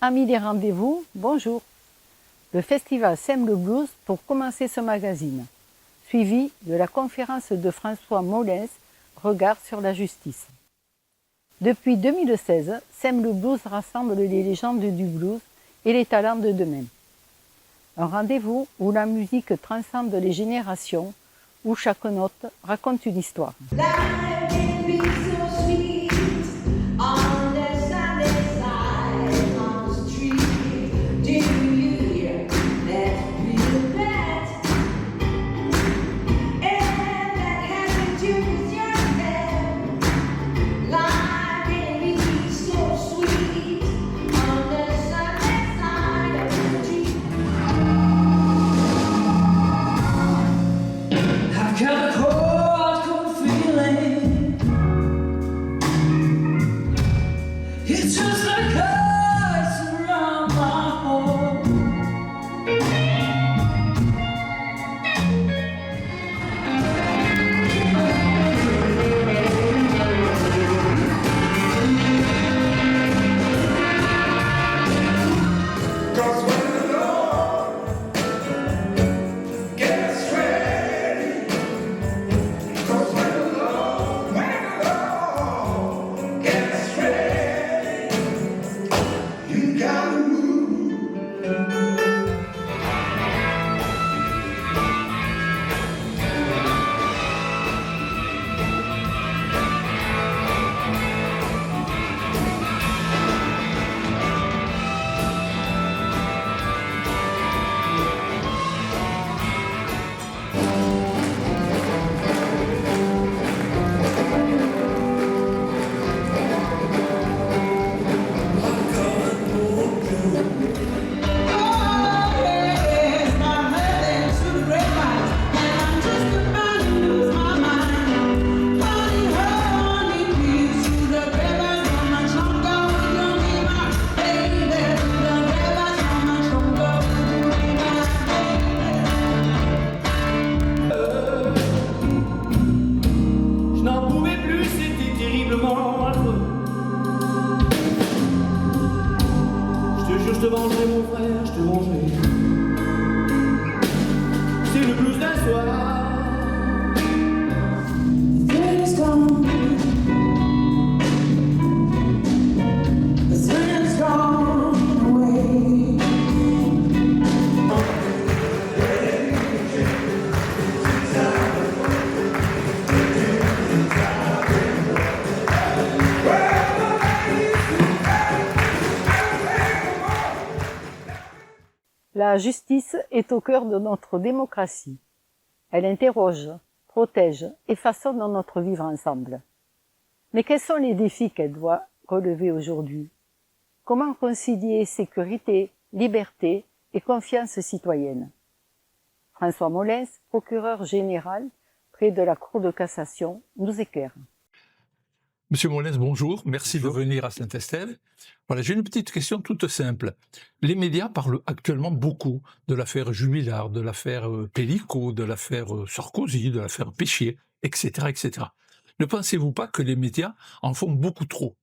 Amis des rendez-vous, bonjour. Le festival Sème le Blues pour commencer ce magazine, suivi de la conférence de François Molins, Regard sur la justice. Depuis 2016, Sème le Blues rassemble les légendes du blues et les talents de demain. Un rendez-vous où la musique transcende les générations, où chaque note raconte une histoire. Je te vengerai mon frère, je te vengerai. C'est le blues d'un soir. La justice est au cœur de notre démocratie. Elle interroge, protège et façonne notre vivre ensemble. Mais quels sont les défis qu'elle doit relever aujourd'hui? Comment concilier sécurité, liberté et confiance citoyenne? François Molins, procureur général près de la Cour de cassation, nous éclaire. Monsieur Molins, bonjour. Merci de venir à Saint-Estève. Voilà, j'ai une petite question toute simple. Les médias parlent actuellement beaucoup de l'affaire Jubilard, de l'affaire Pellico, de l'affaire Sarkozy, de l'affaire Péchier, etc., etc. Ne pensez-vous pas que les médias en font beaucoup trop?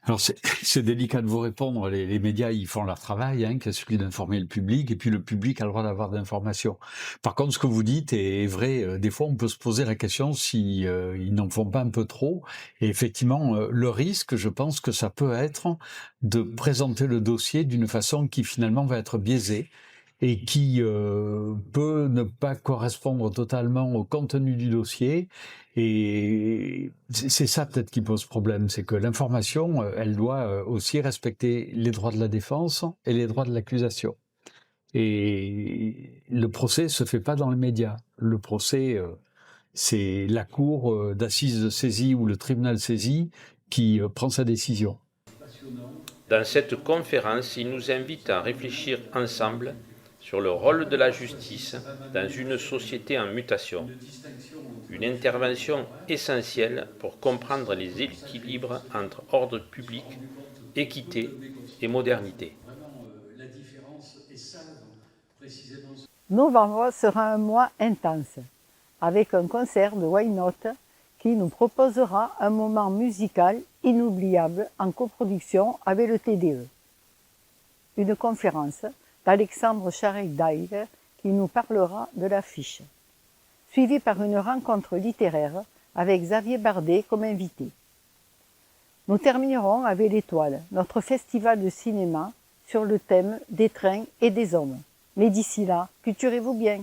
Alors c'est délicat de vous répondre, les médias ils font leur travail, qui est celui d'informer le public, et puis le public a le droit d'avoir d'informations. Par contre ce que vous dites est vrai, des fois on peut se poser la question si ils n'en font pas un peu trop, et effectivement le risque je pense que ça peut être de présenter le dossier d'une façon qui finalement va être biaisée, et qui peut ne pas correspondre totalement au contenu du dossier. Et c'est ça peut-être qui pose problème, c'est que l'information, elle doit aussi respecter les droits de la défense et les droits de l'accusation. Et le procès se fait pas dans les médias. Le procès, c'est la cour d'assises de saisie ou le tribunal saisi qui prend sa décision. Dans cette conférence, il nous invite à réfléchir ensemble sur le rôle de la justice dans une société en mutation. Une intervention essentielle pour comprendre les équilibres entre ordre public, équité et modernité. Novembre sera un mois intense, avec un concert de Why Not qui nous proposera un moment musical inoubliable en coproduction avec le TDE. Une conférence d'Alexandre Charek-Daïr qui nous parlera de l'affiche, suivie par une rencontre littéraire avec Xavier Bardet comme invité. Nous terminerons avec l'Étoile, notre festival de cinéma sur le thème des trains et des hommes. Mais d'ici là, culturez-vous bien.